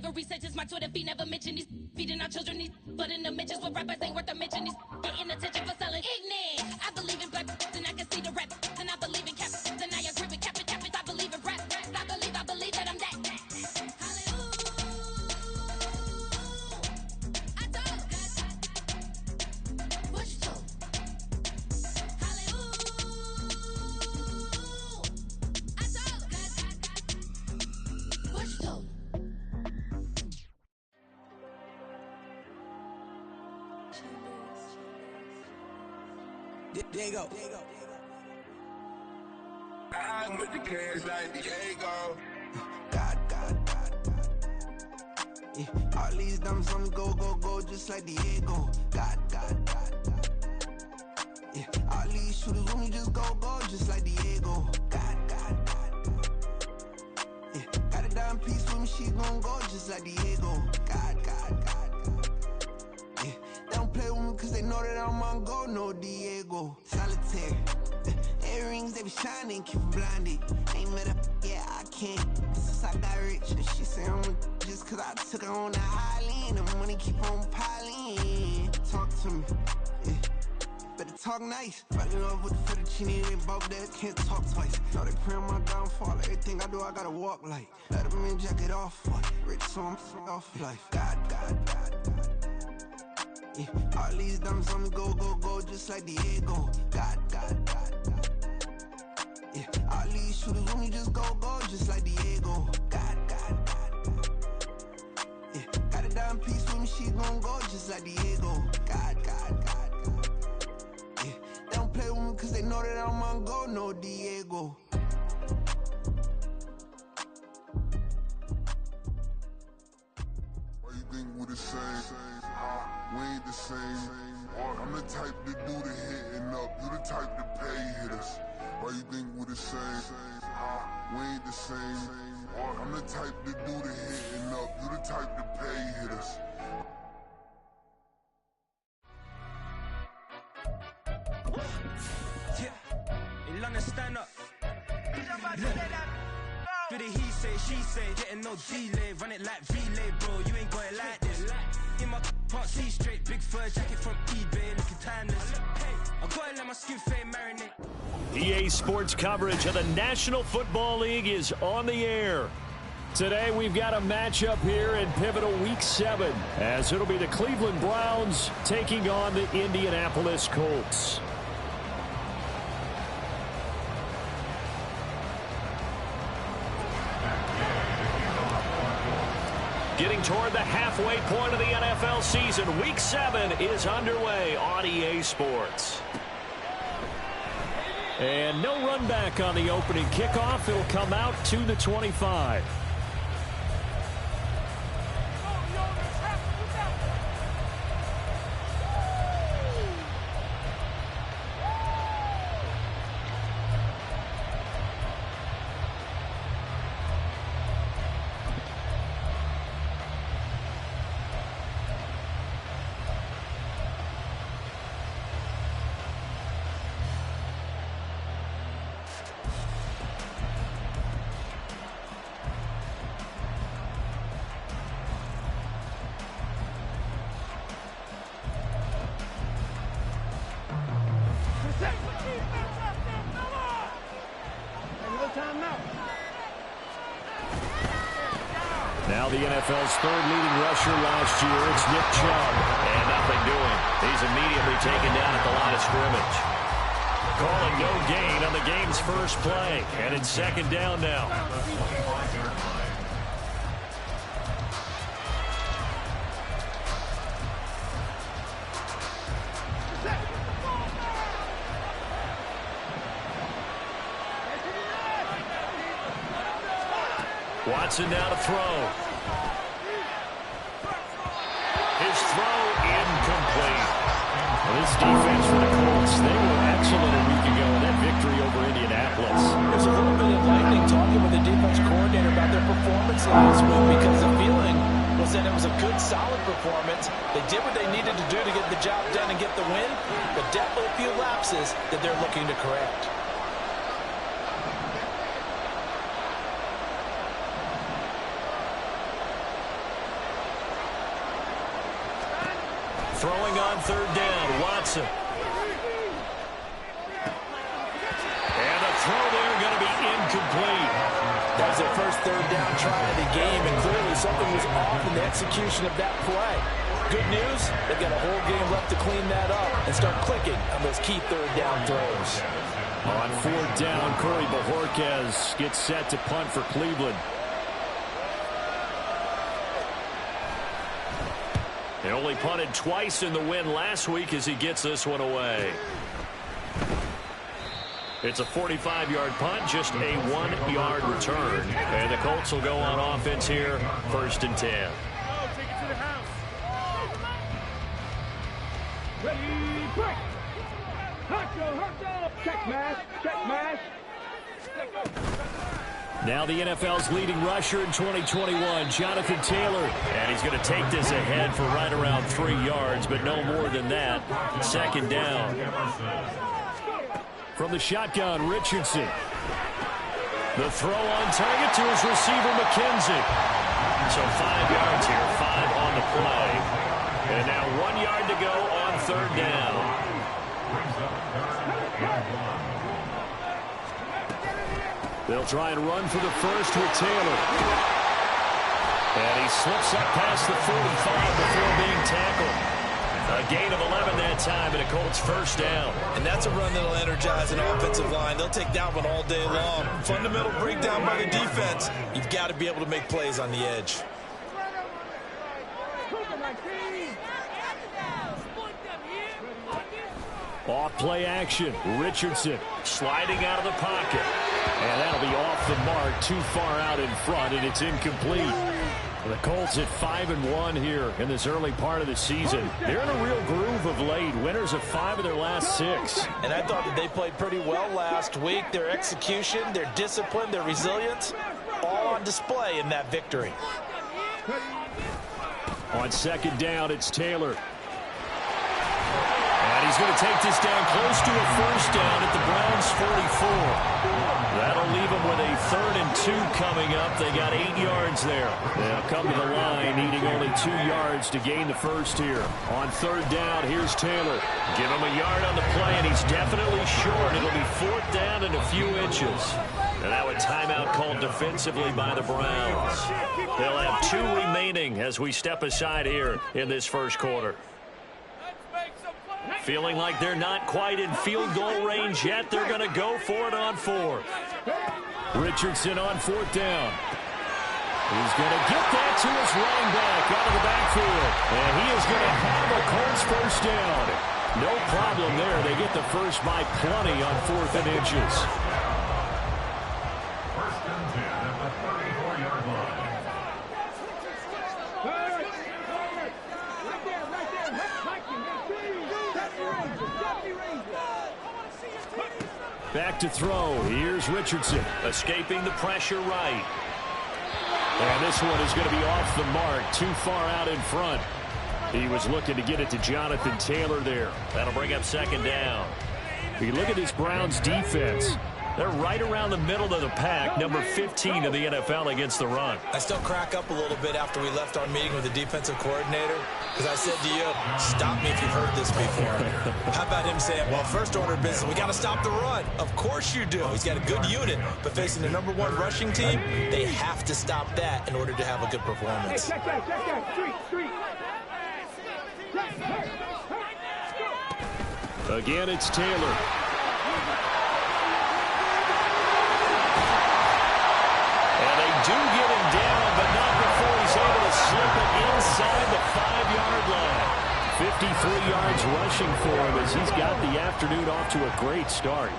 slavery sentences. My Twitter feed never mention these feeding our children. These but in the mentions with rappers ain't worth a mention. These getting attention for selling ignorant. I believe in black and I can see the rap. And I believe in cap. And I agree with cap. I believe in rap. I believe that I'm that. There you go. I'm with the cash like Diego. God. Yeah, all these diamonds on me go, just like Diego. God. Yeah, all these shooters with me just go, just like Diego. God. Yeah, got a dime piece with me, she gon' go just like Diego. God. Yeah, they don't play with me cause they know that I'm on go, no Diego. Solitaire. Earrings, they be shining, keep them blinded. Ain't met up, yeah, I can't. Since I got rich, and she say I'm just cause I took her on the island. The money keep on piling. Talk to me, yeah. Better talk nice. Fucking up with the fettuccine, they both there, can't talk twice. Know they pray on my downfall, everything I do, I gotta walk like. Let them in, jacket off, rich, so I'm off life. God. Yeah, all these diamonds on me go, just like Diego. God. Yeah, all these shooters with me just go, just like Diego. God. Yeah, got a dime piece with me, she gon' go just like Diego. God. Yeah, they don't play with me cause they know that I'm on go, no Diego. Why you think we the same? We ain't the same. I'm the type to do the hitting up. You the type to pay hitters. Why you think we the same? We ain't the same. I'm the type to do the hitting up. You the type to pay hitters. Yeah, in London, stand up. Do the he say, she say, getting no delay, run it like relay, bro. You ain't got it like this. In my can't see straight, big fur jacket from eBay, looking timeless. I gotta let my skin fade marinate. EA Sports coverage of the National Football League is on the air. Today we've got a matchup here in pivotal Week 7, as it'll be the Cleveland Browns taking on the Indianapolis Colts. Getting toward the halfway point of the NFL season, Week 7 is underway on EA Sports. And no run back on the opening kickoff. It'll come out to the 25. Now the NFL's third leading rusher last year, it's Nick Chubb. And nothing doing. He's immediately taken down at the line of scrimmage. Calling no gain on the game's first play. And it's second down now. Watson now to throw. His throw incomplete. Well, this defense for the Colts, they were excellent a week ago in that victory over Indianapolis. There's a little bit of lightning talking with the defense coordinator about their performance last week, because the feeling was that it was a good, solid performance. They did what they needed to do to get the job done and get the win, but definitely a few lapses that they're looking to correct. Throwing on third down, Watson. And the throw there going to be incomplete. That was their first third down try of the game, and clearly something was off in the execution of that play. Good news, they've got a whole game left to clean that up and start clicking on those key third down throws. On fourth down, Corey Bojorquez gets set to punt for Cleveland. They only punted twice in the win last week as he gets this one away. It's a 45-yard punt, just a 1-yard return. And the Colts will go on offense here, 1st and 10. Take it to the house. Ready, break. Check mash. Now the NFL's leading rusher in 2021, Jonathan Taylor. And he's going to take this ahead for right around 3 yards, but no more than that. 2nd down. From the shotgun, Richardson. The throw on target to his receiver, McKenzie. So 5 yards here, 5 on the play. And now 1 yard to go on third down. They'll try and run for the first with Taylor. And he slips up past the 45 before being tackled. A gain of 11 that time, and a Colts 1st down. And that's a run that'll energize an offensive line. They'll take that one all day long. Fundamental breakdown by the defense. You've got to be able to make plays on the edge. Off play action. Richardson sliding out of the pocket. And that'll be off the mark, too far out in front, and it's incomplete. The Colts at 5-1 here in this early part of the season. They're in a real groove of late. Winners of 5 of their last 6. And I thought that they played pretty well last week. Their execution, their discipline, their resilience, all on display in that victory. On 2nd down, it's Taylor. And he's going to take this down close to a 1st down at the Browns' 44. That'll leave them with a 3rd and 2 coming up. They got 8 yards there. They'll come to the line, needing only 2 yards to gain the first here. On 3rd down, here's Taylor. Give him a yard on the play, and he's definitely short. It'll be 4th down and a few inches. And that would timeout called defensively by the Browns. They'll have 2 remaining as we step aside here in this first quarter. Feeling like they're not quite in field goal range yet. They're going to go for it on 4. Richardson on 4th down. He's going to get that to his running back out of the backfield. And he is going to have a Colts 1st down. No problem there. They get the first by plenty on 4th and inches. 1st and 10 at the 34-yard line. Back to throw. Here's Richardson. Escaping the pressure right. And this one is going to be off the mark. Too far out in front. He was looking to get it to Jonathan Taylor there. That'll bring up 2nd down. You look at this Browns defense. They're right around the middle of the pack, number 15 in the NFL against the run. I still crack up a little bit after we left our meeting with the defensive coordinator, because I said to you, stop me if you've heard this before. How about him saying, well, first order of business, we got to stop the run. Of course you do. He's got a good unit, but facing the number 1 rushing team, they have to stop that in order to have a good performance. Hey, check that. Street. Again, it's Taylor. Do get him down, but not before he's able to slip it inside the 5-yard line. 53 yards rushing for him as he's got the afternoon off to a great start.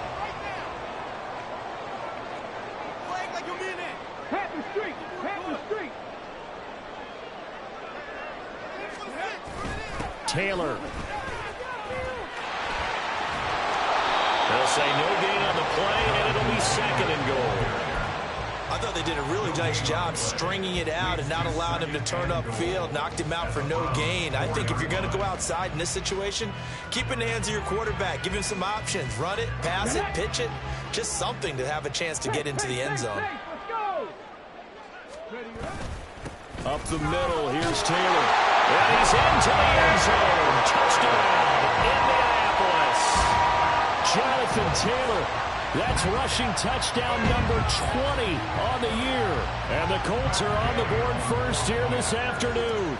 Taylor. They'll say no gain on the play, and it'll be 2nd and goal. I thought they did a really nice job stringing it out and not allowing him to turn upfield, knocked him out for no gain. I think if you're going to go outside in this situation, keep it in the hands of your quarterback. Give him some options. Run it, pass it, pitch it. Just something to have a chance to get into the end zone. Up the middle, here's Taylor. And he's into the end zone. Jonathan Taylor. That's rushing touchdown number 20 on the year. And the Colts are on the board first here this afternoon.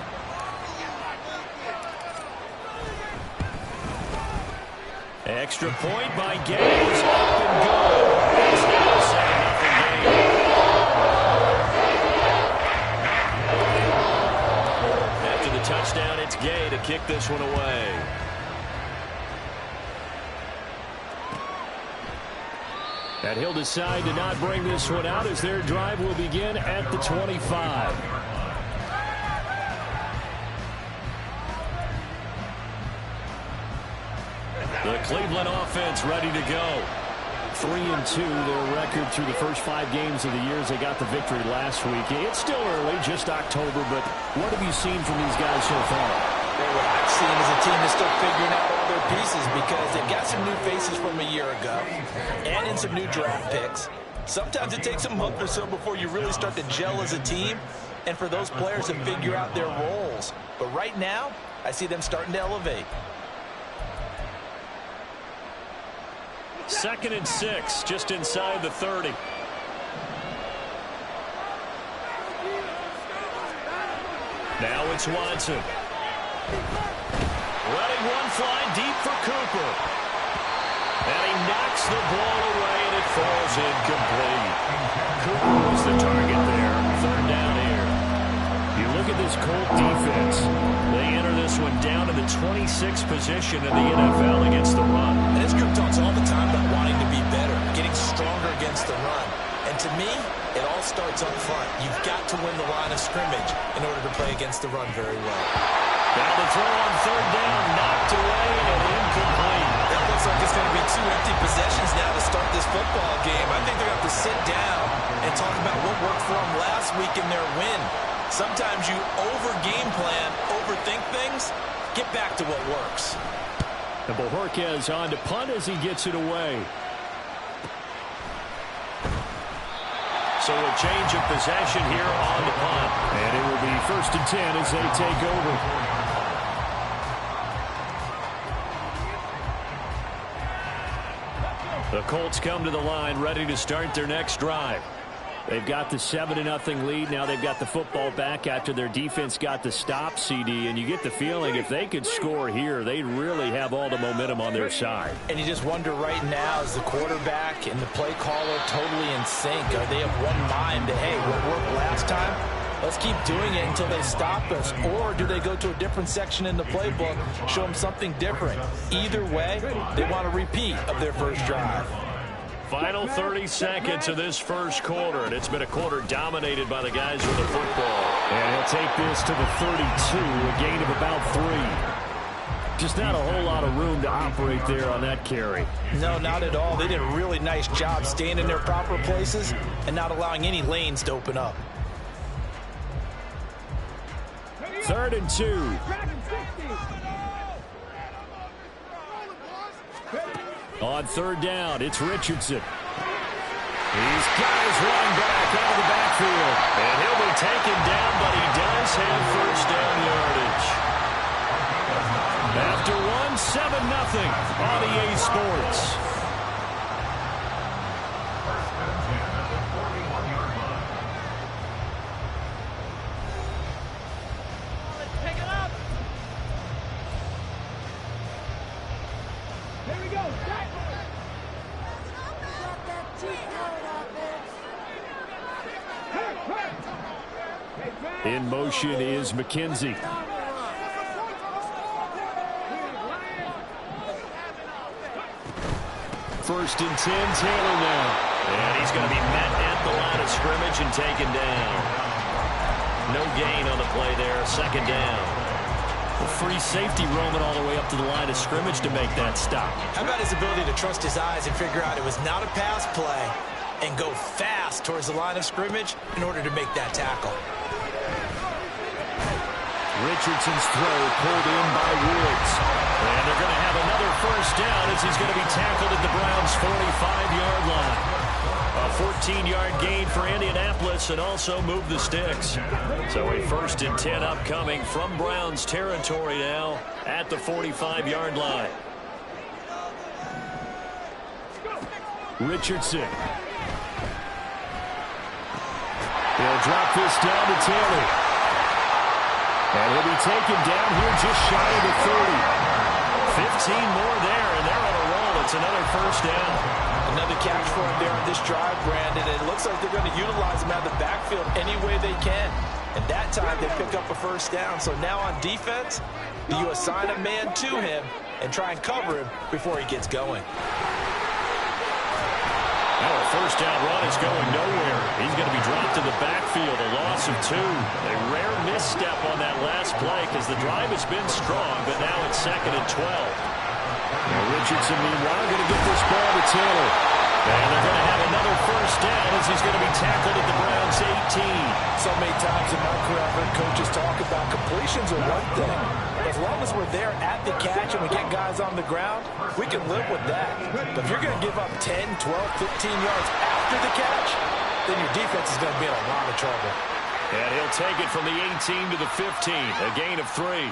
Extra point by Gay is up and good. It's now a 7-0 game. After the touchdown, it's Gay to kick this one away. And he'll decide to not bring this one out as their drive will begin at the 25. The Cleveland offense ready to go. 3-2, their record through the first 5 games of the year as they got the victory last week. It's still early, just October, but what have you seen from these guys so far? What I've seen is a team that's still figuring out all their pieces because they've got some new faces from a year ago and in some new draft picks. Sometimes it takes a month or so before you really start to gel as a team and for those players to figure out their roles. But right now, I see them starting to elevate. 2nd and 6, just inside the 30. Now it's Watson. Letting one fly deep for Cooper. And he knocks the ball away, and it falls incomplete. Cooper was the target there. 3rd down here. You look at this Colt defense. They enter this one down to the 26th position in the NFL against the run. And this group talks all the time about wanting to be better, getting stronger against the run. And to me, it all starts up front. You've got to win the line of scrimmage in order to play against the run very well. Now the throw on 3rd down, knocked away and incomplete. It looks like it's going to be 2 empty possessions now to start this football game. I think they're going to have to sit down and talk about what worked for them last week in their win. Sometimes you over-game plan, overthink things. Get back to what works. And Bojorquez on to punt as he gets it away. So a change of possession here on the punt. And it will be 1st and 10 as they take over. The Colts come to the line ready to start their next drive. They've got the 7-0 lead. Now they've got the football back after their defense got the stop, CD. And you get the feeling if they could score here, they really have all the momentum on their side. And you just wonder right now, is the quarterback and the play caller totally in sync? Are they of one mind that, hey, what worked last time? Let's keep doing it until they stop us. Or do they go to a different section in the playbook, show them something different? Either way, they want a repeat of their first drive. Final 30 seconds of this first quarter, and it's been a quarter dominated by the guys with the football. And he'll take this to the 32, a gain of about 3. Just not a whole lot of room to operate there on that carry. No, not at all. They did a really nice job staying in their proper places and not allowing any lanes to open up. 3rd and 2. On 3rd down, it's Richardson. He's got his running back out of the backfield. And he'll be taken down, but he does have 1st down yardage. After 7-0 on EA Sports. In motion is McKenzie. 1st and 10, Taylor now. And he's going to be met at the line of scrimmage and taken down. No gain on the play there, 2nd down. A free safety roaming all the way up to the line of scrimmage to make that stop. How about his ability to trust his eyes and figure out it was not a pass play and go fast towards the line of scrimmage in order to make that tackle. Richardson's throw pulled in by Woods. And they're going to have another 1st down as he's going to be tackled at the Browns' 45-yard line. A 14-yard gain for Indianapolis and also move the sticks. So a 1st and 10 upcoming from Browns territory now at the 45-yard line. Richardson. He'll drop this down to Taylor. And he'll be taken down here just shy of the 30. 15 more there, and they're on a roll. It's another first down. Another catch for him there on this drive, Brandon. It looks like they're going to utilize him out of the backfield any way they can. And that time they pick up a first down. So now on defense, do you assign a man to him and try and cover him before he gets going? Now a first down run is going nowhere. He's going to be dropped to the backfield, a loss of 2. A rare misstep on that last play because the drive has been strong, but now it's 2nd and 12. Now Richardson, meanwhile, going to get this ball to Taylor. And they're going to have another first down as he's going to be tackled at the Browns' 18. So many times in my career, I've heard coaches talk about completions are one thing. As long as we're there at the catch and we get guys on the ground, we can live with that. But if you're going to give up 10, 12, 15 yards after the catch, then your defense is going to be in a lot of trouble. And he'll take it from the 18 to the 15, a gain of 3.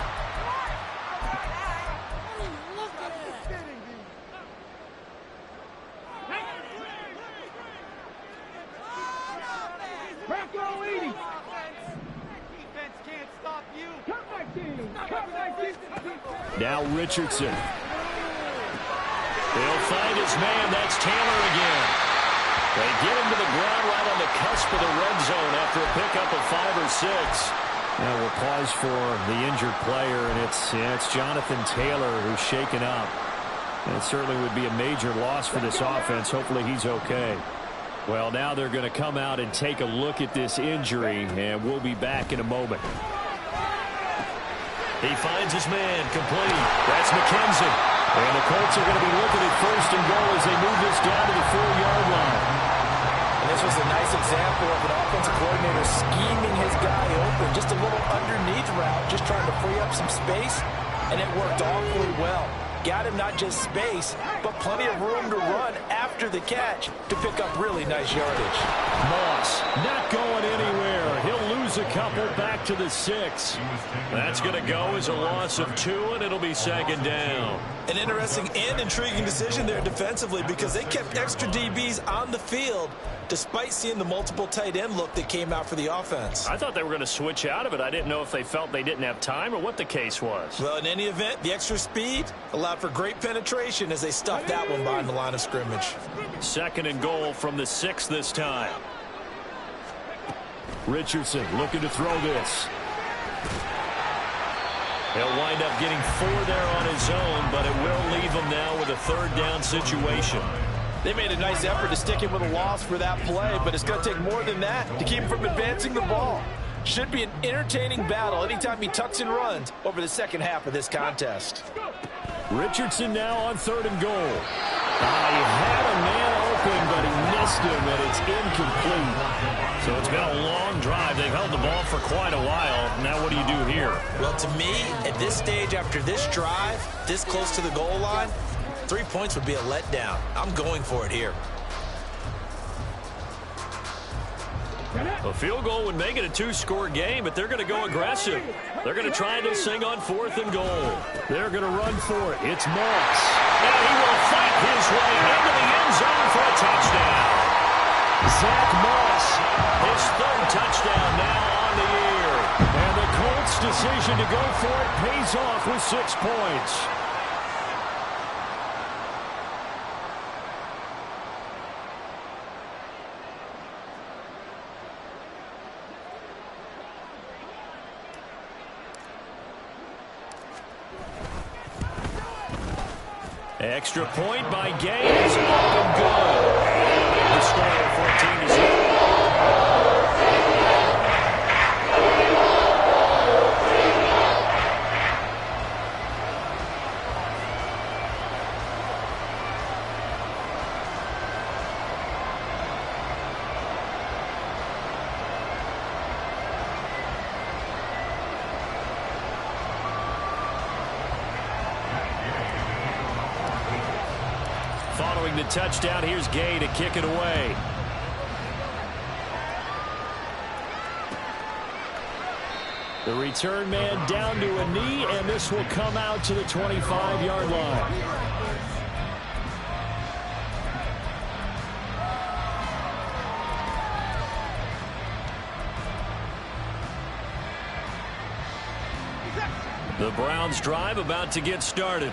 Now Richardson. He'll find his man. That's Taylor again. They get him to the ground right on the cusp of the red zone after a pickup of 5 or 6. Now we'll pause for the injured player, and it's Jonathan Taylor who's shaken up. And it certainly would be a major loss for this offense. Hopefully he's okay. Well, now they're going to come out and take a look at this injury, and we'll be back in a moment. He finds his man, complete. That's McKenzie. And the Colts are going to be looking at 1st and goal as they move this down to the 4-yard line. And this was a nice example of an offensive coordinator scheming his guy open. Just a little underneath route, just trying to free up some space, and it worked awfully well. Got him not just space, but plenty of room to run after the catch to pick up really nice yardage. Moss not going anywhere. He'll lose a couple back to the 6. That's going to go as a loss of 2, and it'll be 2nd down. An interesting and intriguing decision there defensively because they kept extra DBs on the field despite seeing the multiple tight end look that came out for the offense. I thought they were going to switch out of it. I didn't know if they felt they didn't have time or what the case was. Well, in any event, the extra speed allowed for great penetration as they stuffed that one behind the line of scrimmage. 2nd and goal from the 6 this time. Richardson looking to throw this. He'll wind up getting 4 there on his own, but it will leave him now with a 3rd down situation. They made a nice effort to stick him with a loss for that play, but it's going to take more than that to keep him from advancing the ball. Should be an entertaining battle anytime he tucks and runs over the second half of this contest. Richardson now on 3rd and goal. He had a man open, but he missed him, and it's incomplete. So it's been a long drive. They've held the ball for quite a while. Now what do you do here? Well, to me, at this stage after this drive, this close to the goal line, 3 points would be a letdown. I'm going for it here. A field goal would make it a 2-score game, but they're going to go aggressive. They're going to try this thing on 4th and goal. They're going to run for it. It's Moss. And he will fight his way into the end zone for a touchdown. Zach Moss, his 3rd touchdown now on the year. And the Colts' decision to go for it pays off with 6 points. Extra point by Gay is up and good. The score 14-0. Following the touchdown, here's Gay to kick it away. The return man down to a knee, and this will come out to the 25-yard line. The Browns drive about to get started.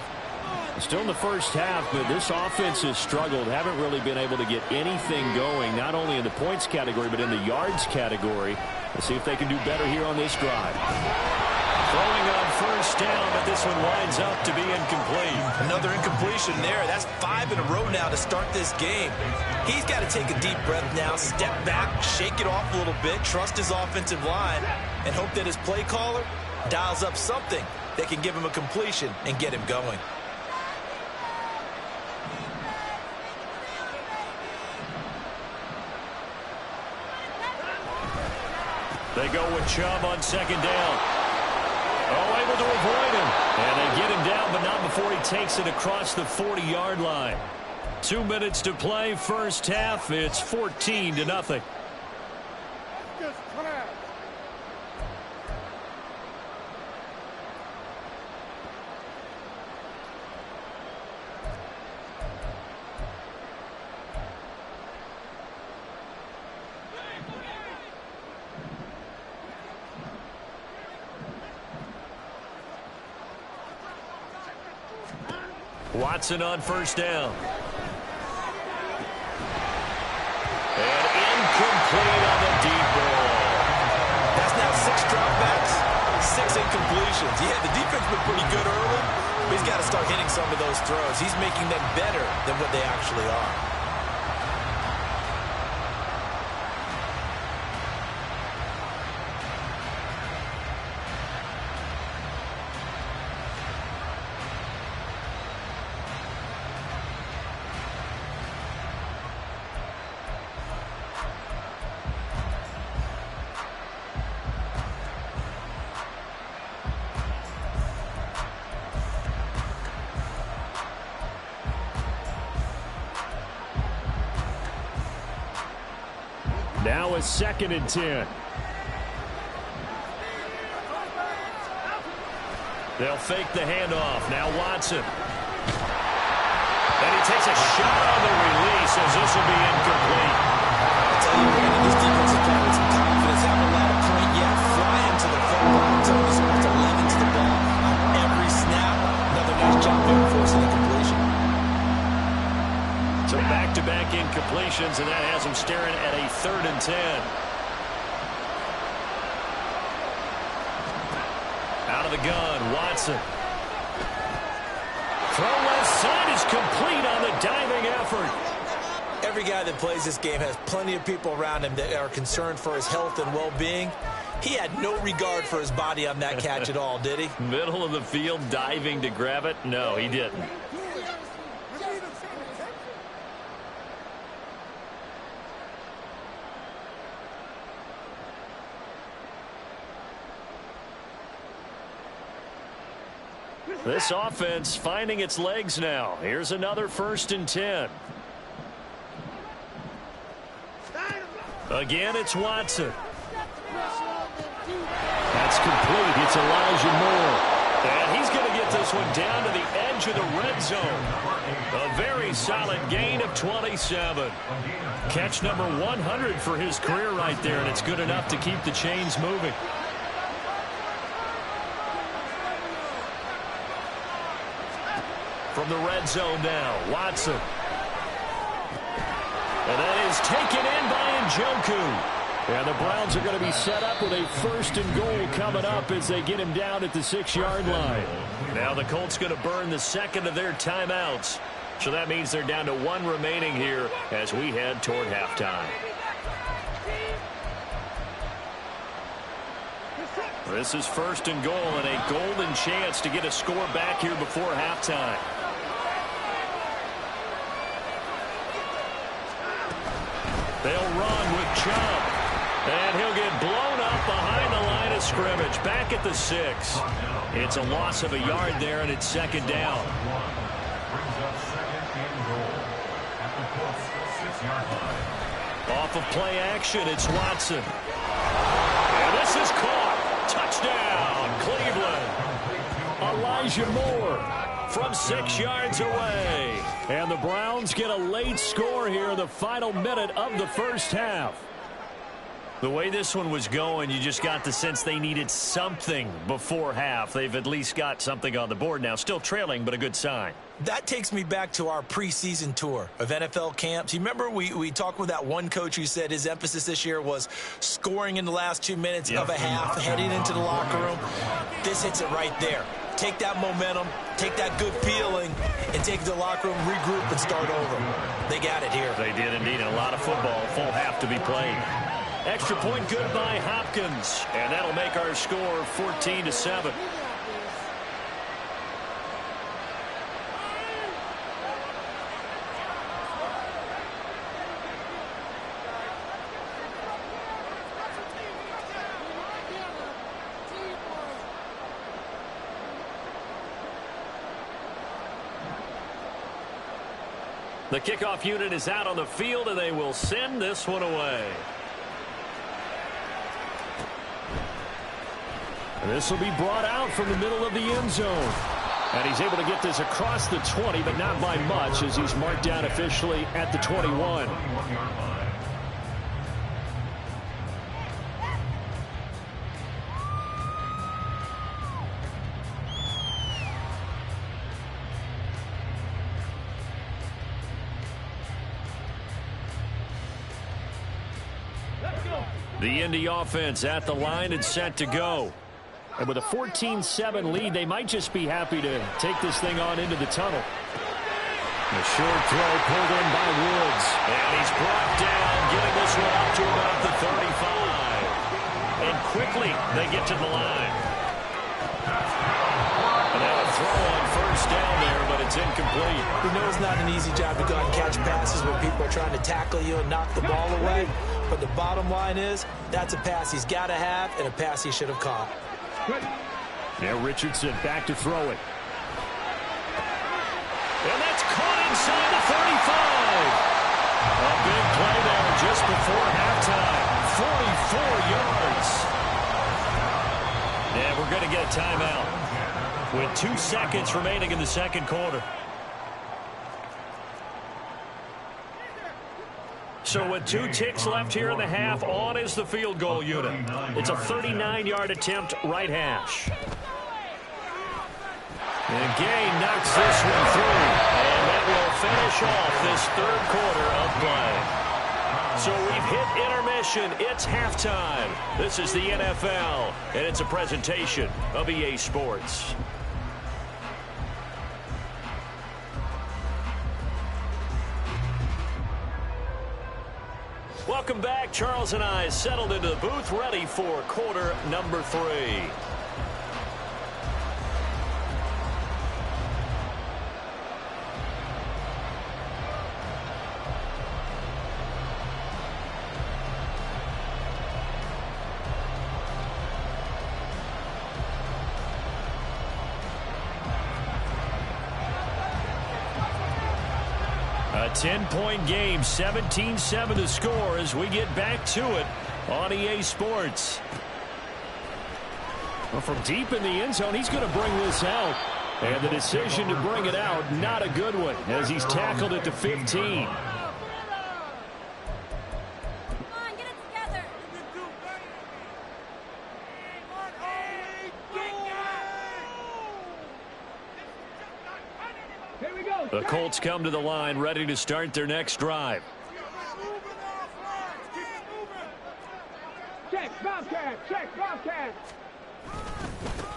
Still in the first half, but this offense has struggled. Haven't really been able to get anything going, not only in the points category, but in the yards category. We'll see if they can do better here on this drive. Throwing on first down, but this one winds up to be incomplete. Another incompletion there. That's 5 in a row now to start this game. He's got to take a deep breath now, step back, shake it off a little bit, trust his offensive line, and hope that his play caller dials up something that can give him a completion and get him going. They go with Chubb on second down. Oh, able to avoid him. And they get him down, but not before he takes it across the 40-yard line. 2 minutes to play, first half. It's 14-0. Watson on first down. And incomplete on the deep ball. That's now 6 dropbacks, 6 incompletions. Yeah, the defense been pretty good early, but he's got to start hitting some of those throws. He's making them better than what they actually are. Now a 2nd and 10. They'll fake the handoff. Now Watson. And he takes a shot on the release as this will be incomplete. I'll tell you, Randy, this defense is playing with some confidence. Haven't allowed a point yet. Flying to the football. Tony's almost 11 to the ball on every snap. Another nice job there forcing the completion. So back-to-back incompletions, and that has him staring at a 3rd and 10. Out of the gun, Watson. Throw left side is complete on the diving effort. Every guy that plays this game has plenty of people around him that are concerned for his health and well-being. He had no regard for his body on that catch at all, did he? Middle of the field, diving to grab it? No, he didn't. This offense finding its legs now. Here's another 1st and 10. Again, it's Watson. That's complete. It's Elijah Moore. And he's going to get this one down to the edge of the red zone. A very solid gain of 27. Catch number 100 for his career right there, and it's good enough to keep the chains moving. From the red zone now, Watson. And that is taken in by Njoku. And the Browns are going to be set up with a 1st and goal coming up as they get him down at the 6-yard line. Now the Colts going to burn the 2nd of their timeouts. So that means they're down to 1 remaining here as we head toward halftime. This is 1st and goal and a golden chance to get a score back here before halftime. They'll run with Chubb. And he'll get blown up behind the line of scrimmage. Back at the 6. It's a loss of a yard there, and it's 2nd down. Off of play action, it's Watson. And this is caught. Touchdown, Cleveland. Elijah Moore from 6 yards away. And the Browns get a late score here in the final minute of the first half. The way this one was going, you just got the sense they needed something before half. They've at least got something on the board now. Still trailing, but a good sign. That takes me back to our preseason tour of NFL camps. You remember we talked with that one coach who said his emphasis this year was scoring in the last 2 minutes of a half, heading into the locker room. This hits it right there. Take that momentum, take that good feeling, and take it to the locker room, regroup, and start over. They got it here. They did indeed. A lot of football, full half to be played. Extra point good by Hopkins, and that'll make our score 14-7. The kickoff unit is out on the field, and they will send this one away. This will be brought out from the middle of the end zone. And he's able to get this across the 20, but not by much, as he's marked down officially at the 21. The Indy offense at the line and set to go. And with a 14-7 lead, they might just be happy to take this thing on into the tunnel. A short throw pulled in by Woods. And he's brought down, getting this one up to about the 35. And quickly, they get to the line. And now a throw on first down there, but it's incomplete. You know it's not an easy job to go out and catch passes when people are trying to tackle you and knock the ball away. But the bottom line is, that's a pass he's got to have and a pass he should have caught. Now Richardson back to throw it. And that's caught inside the 35. A big play there just before halftime. 44 yards. And we're going to get a timeout with 2 seconds remaining in the second quarter. So with 2 ticks left here in the half, on is the field goal unit. It's a 39-yard attempt, right hash. And Gay knocks this one through. And that will finish off this third quarter of play. So we've hit intermission. It's halftime. This is the NFL, and it's a presentation of EA Sports. Welcome back. Charles and I settled into the booth, ready for quarter number 3. A 10-point game, 17-7 to score as we get back to it on EA Sports. Well, from deep in the end zone, he's going to bring this out. And the decision to bring it out, not a good one, as he's tackled at the 15. The Colts come to the line, ready to start their next drive. Check, Bobcat, check, Bobcat.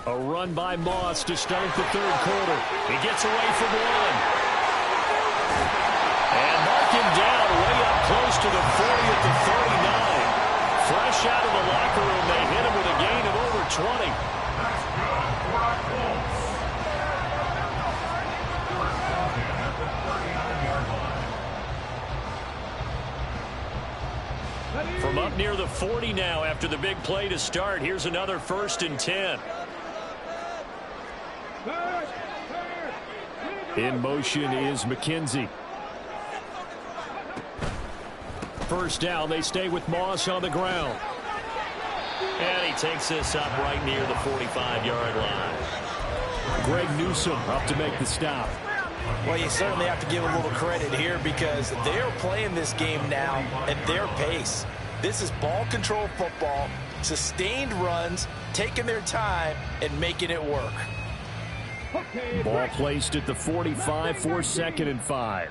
A run by Moss to start the third quarter. He gets away from one. And mark him down way up close to the 40 at the 39. Fresh out of the locker room, they hit him with a gain of over 20. From up near the 40 now after the big play to start. Here's another 1st and 10. In motion is McKenzie. First down, they stay with Moss on the ground. And he takes this up right near the 45-yard line. Greg Newsome up to make the stop. Well, you certainly have to give a little credit here because they're playing this game now at their pace. This is ball control football, sustained runs, taking their time, and making it work. Ball placed at the 45 for 2nd and 5.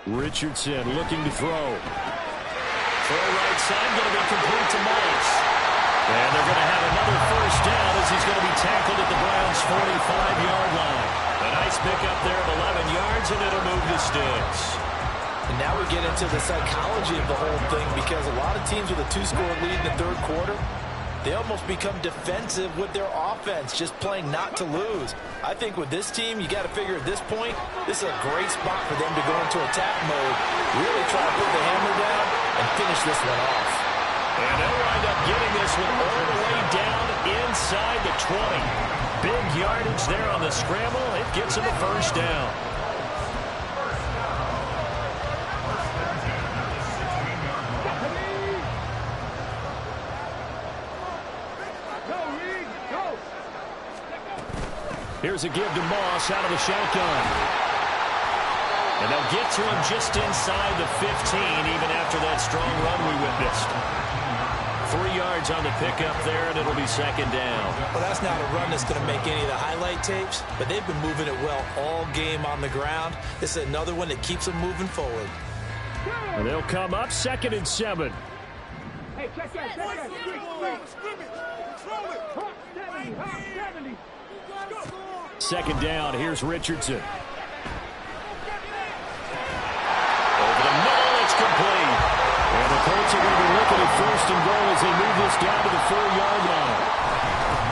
Richardson looking to throw. Throw right side, going to be complete to Moss. And they're going to have another first down as he's going to be tackled at the Browns' 45-yard line. A nice pickup there of 11 yards, and it'll move the sticks. And now we get into the psychology of the whole thing, because a lot of teams with a 2-score lead in the third quarter, they almost become defensive with their offense, just playing not to lose. I think with this team, you got to figure at this point, this is a great spot for them to go into attack mode, really try to put the hammer down and finish this one off. And they'll wind up getting this one all the way down inside the 20. Big yardage there on the scramble. It gets them a first down. Here's a give to Moss out of the shotgun. And they'll get to him just inside the 15, even after that strong run we witnessed. 3 yards on the pickup there, and it'll be 2nd down. Well, that's not a run that's going to make any of the highlight tapes, but they've been moving it well all game on the ground. This is another one that keeps them moving forward. And they'll come up 2nd and 7. Hey, check that. Control it. Hot 70. 2nd down. Here's Richardson. Over the middle, it's complete. And the Colts are going to be looking at 1st and goal as they move this down to the 4-yard line.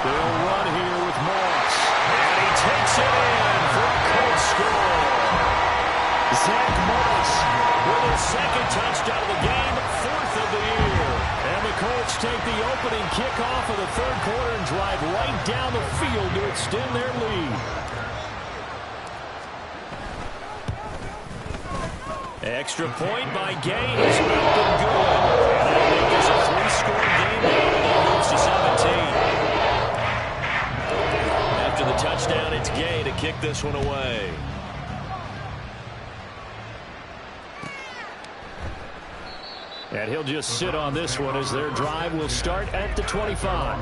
They'll run here with Moss. And he takes it in for a Colts score. Zach Moss with his 2nd touchdown of the game, 4th of the year. And the Colts take the opening kickoff of the third quarter and drive right down the field to extend their lead. Extra point by Gay is up and good. And that'll make this a 3-score game now, and it moves to 17. After the touchdown, it's Gay to kick this one away. And he'll just sit on this one as their drive will start at the 25.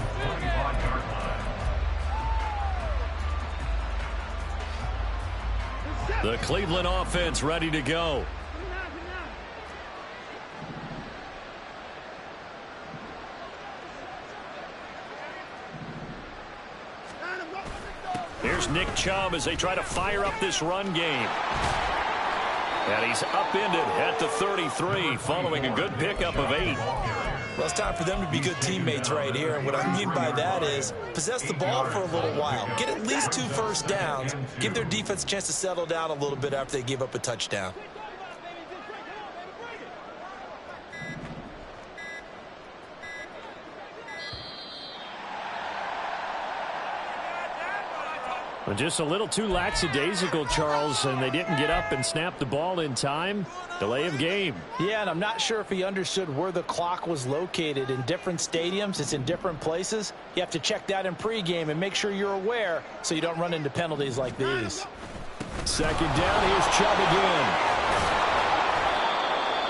The Cleveland offense ready to go. Here's Nick Chubb as they try to fire up this run game. And he's upended at the 33 following a good pickup of 8. Well, it's time for them to be good teammates right here. And what I mean by that is possess the ball for a little while. Get at least 2 first downs. Give their defense a chance to settle down a little bit after they give up a touchdown. Just a little too lackadaisical, Charles, and they didn't get up and snap the ball in time. Delay of game. Yeah, and I'm not sure if he understood where the clock was located. In different stadiums, it's in different places. You have to check that in pregame and make sure you're aware so you don't run into penalties like these. 2nd down, here's Chubb again.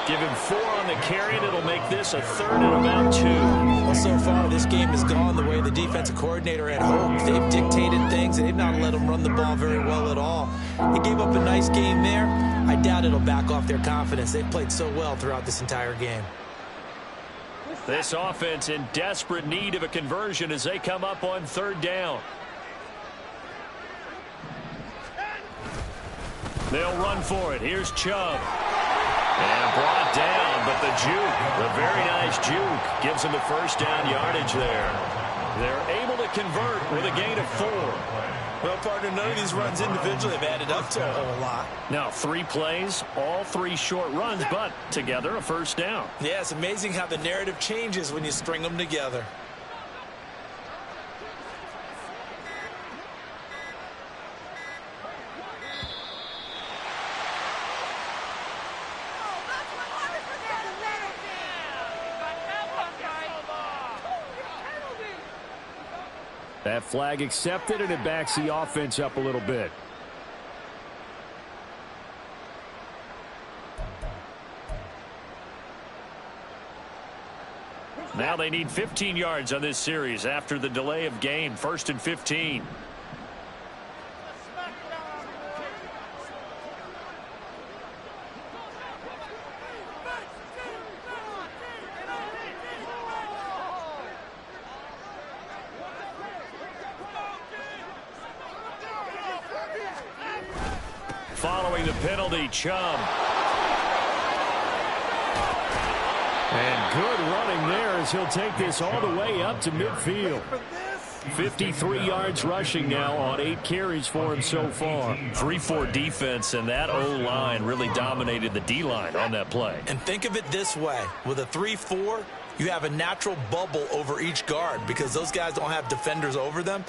Give him 4 on the carry, and it'll make this a 3rd and about 2. Well, so far, this game has gone the way the defensive coordinator had hoped. They've dictated things, and they've not let them run the ball very well at all. They gave up a nice game there. I doubt it'll back off their confidence. They've played so well throughout this entire game. This offense in desperate need of a conversion as they come up on 3rd down. They'll run for it. Here's Chubb. And brought down, but the juke, the very nice juke, gives them the first down yardage there. They're able to convert with a gain of 4. Well, partner, none of these runs individually have added up to a whole lot. Now, 3 plays, all 3 short runs, but together a first down. Yeah, it's amazing how the narrative changes when you string them together. That flag accepted, and it backs the offense up a little bit. Now they need 15 yards on this series after the delay of game. 1st and 15. Following the penalty, Chubb. And good running there as he'll take this all the way up to midfield. 53 yards rushing now on 8 carries for him so far. 3-4 defense, and that O-line really dominated the D-line on that play. And think of it this way. With a 3-4, you have a natural bubble over each guard because those guys don't have defenders over them.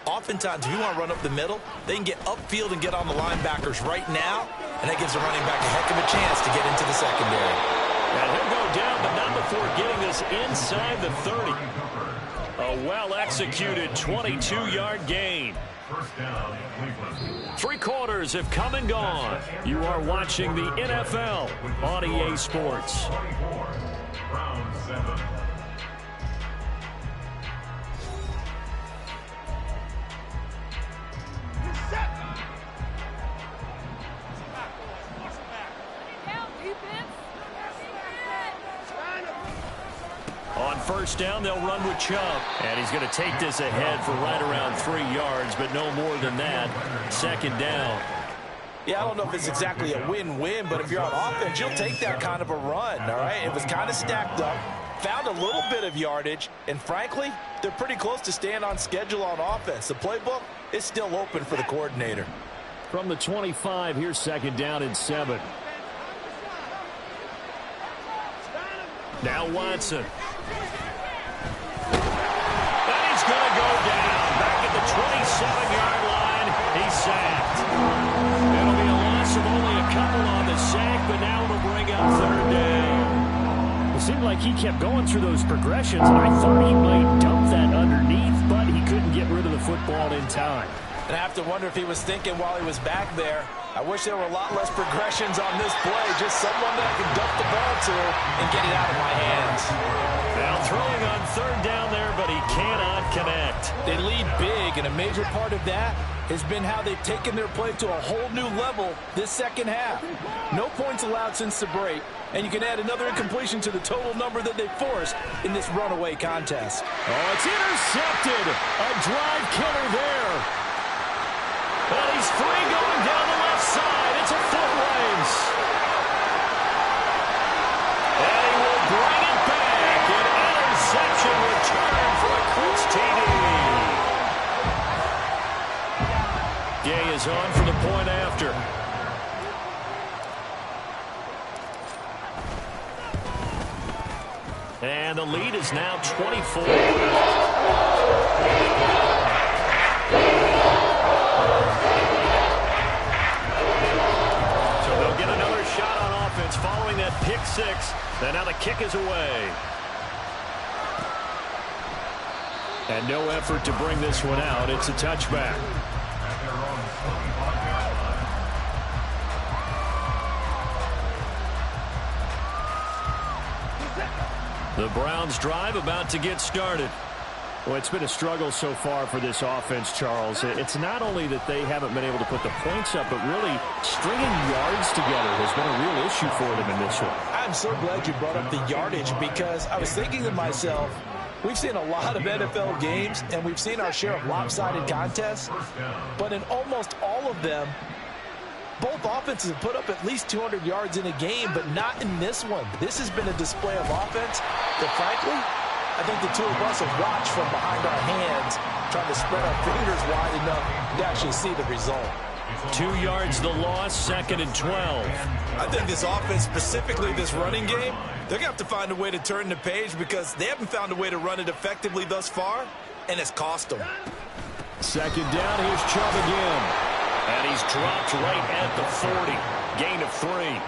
Oftentimes, if you want to run up the middle, they can get upfield and get on the linebackers right now, and that gives the running back a heck of a chance to get into the secondary. And he'll go down, but not before getting this inside the 30. A well-executed 22-yard gain. 3 quarters have come and gone. You are watching the NFL on EA Sports. Round 7. On 1st down, they'll run with Chubb. And he's going to take this ahead for right around 3 yards, but no more than that. 2nd down. Yeah, I don't know if it's exactly a win-win, but if you're on offense, you'll take that kind of a run, all right? It was kind of stacked up, found a little bit of yardage, and frankly, they're pretty close to staying on schedule on offense. The playbook is still open for the coordinator. From the 25, here's 2nd down and 7. Now Watson. And he's going to go down. Back at the 27-yard line. He's sacked. It'll be a loss of only a couple on the sack, but now it'll bring up 3rd down. It seemed like he kept going through those progressions, and I thought he might dump that underneath, but he couldn't get rid of the football in time. And I have to wonder if he was thinking while he was back there, I wish there were a lot less progressions on this play. Just someone that I can dump the ball to and get it out of my hands. Now throwing on 3rd down there, but he cannot connect. They lead big, and a major part of that has been how they've taken their play to a whole new level this 2nd half. No points allowed since the break, and you can add another incompletion to the total number that they forced in this runaway contest. Oh, it's intercepted. A drive killer there. But he's free going down the left side. It's a foot race. And he will bring it back. An interception return for a Colts TD. Gay is on for the point after. And the lead is now 24. Following that pick 6, and now the kick is away. And no effort to bring this one out. It's a touchback. The Browns drive about to get started. Well, it's been a struggle so far for this offense, Charles. It's not only that they haven't been able to put the points up, but really stringing yards together has been a real issue for them in this one. I'm so glad you brought up the yardage because I was thinking to myself, we've seen a lot of NFL games, and we've seen our share of lopsided contests, but in almost all of them, both offenses have put up at least 200 yards in a game, but not in this one. This has been a display of offense that, frankly, I think the two of us have watched from behind our hands, trying to spread our fingers wide enough to actually see the result. 2 yards the loss, 2nd and 12. I think this offense, specifically this running game, they're going to have to find a way to turn the page because they haven't found a way to run it effectively thus far, and it's cost them. 2nd down, here's Chubb again. And he's dropped right at the 40. Gain of 3.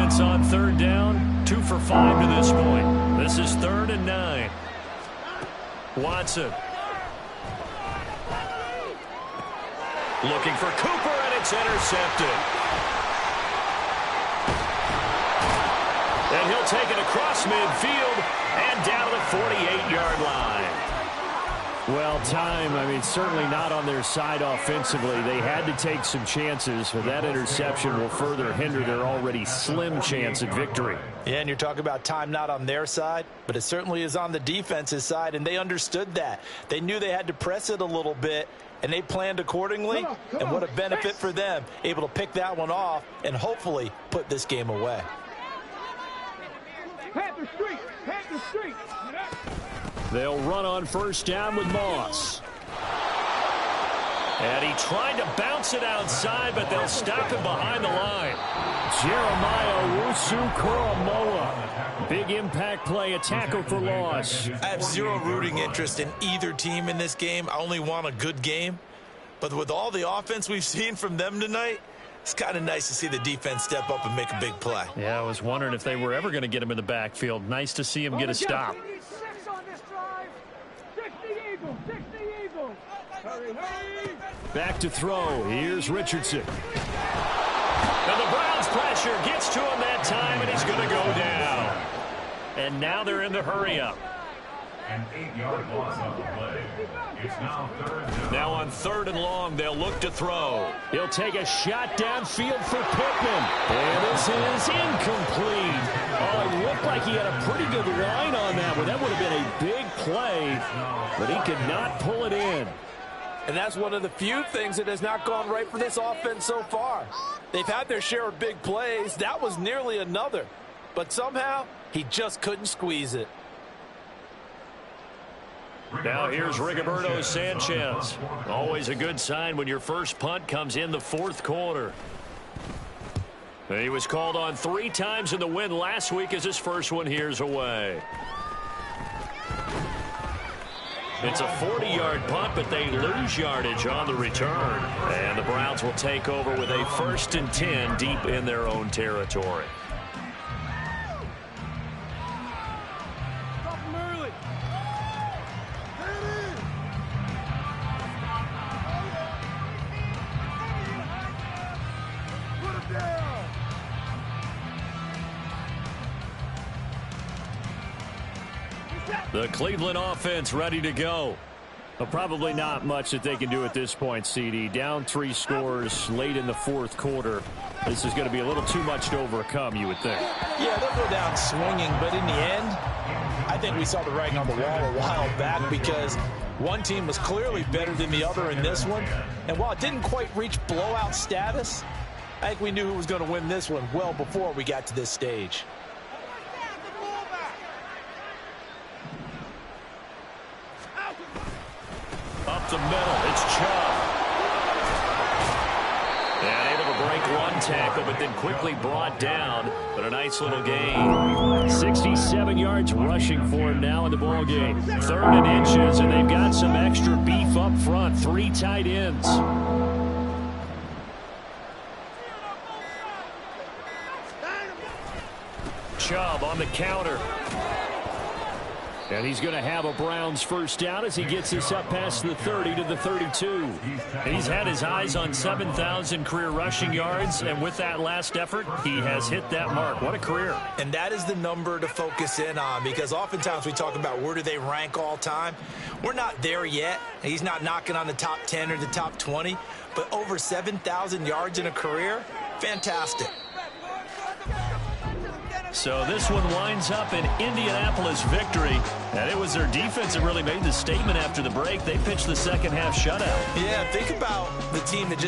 On 3rd down, 2 for 5 to this point. This is 3rd and 9. Watson. Looking for Cooper, and it's intercepted. And he'll take it across midfield and down to the 48-yard line. Well, certainly not on their side offensively. They had to take some chances, but that interception will further hinder their already slim chance at victory. Yeah, and you're talking about time not on their side, but it certainly is on the defense's side, and they understood that. They knew they had to press it a little bit, and they planned accordingly, and what a benefit for them, able to pick that one off and hopefully put this game away. Panther Street! Panther Street! They'll run on first down with Moss. And he tried to bounce it outside, but they'll stop him behind the line. Jeremiah Wusu-Koromoa. Big impact play, a tackle for loss. I have zero rooting interest in either team in this game. I only want a good game. But with all the offense we've seen from them tonight, it's kind of nice to see the defense step up and make a big play. Yeah, I was wondering if they were ever going to get him in the backfield. Nice to see him get a stop. Back to throw. Here's Richardson. And the Browns pressure gets to him that time, and he's going to go down. And now they're in the hurry-up. An 8-yard loss on the play. It's now third down. Now on third and long, they'll look to throw. He'll take a shot downfield for Pittman. And this is incomplete. Oh, it looked like he had a pretty good line on that one. That would have been a big play, but he could not pull it in. And that's one of the few things that has not gone right for this offense so far. They've had their share of big plays. That was nearly another. But somehow, he just couldn't squeeze it. Now here's Rigoberto Sanchez. Always a good sign when your first punt comes in the fourth quarter. He was called on 3 times in the win last week as his first one here's away. It's a 40-yard punt, but they lose yardage on the return. And the Browns will take over with a 1st and 10 deep in their own territory. The Cleveland offense ready to go. But probably not much that they can do at this point, CD. Down 3 scores late in the fourth quarter. This is going to be a little too much to overcome, you would think. Yeah, they'll go down swinging, but in the end, I think we saw the writing on the wall a while back because one team was clearly better than the other in this one. And while it didn't quite reach blowout status, I think we knew who was going to win this one well before we got to this stage. Up the middle, it's Chubb. And able to break one tackle, but then quickly brought down. But a nice little gain. 67 yards rushing for him now in the ball game. 3rd and inches, and they've got some extra beef up front. 3 tight ends. Chubb on the counter. And he's going to have a Browns first down as he gets this up past the 30 to the 32. And he's had his eyes on 7,000 career rushing yards, and with that last effort, he has hit that mark. What a career. And that is the number to focus in on because oftentimes we talk about where do they rank all time. We're not there yet. He's not knocking on the top 10 or the top 20, but over 7,000 yards in a career, fantastic. So this one winds up an Indianapolis victory. And it was their defense that really made the statement after the break. They pitched the second half shutout. Yeah, think about the team that just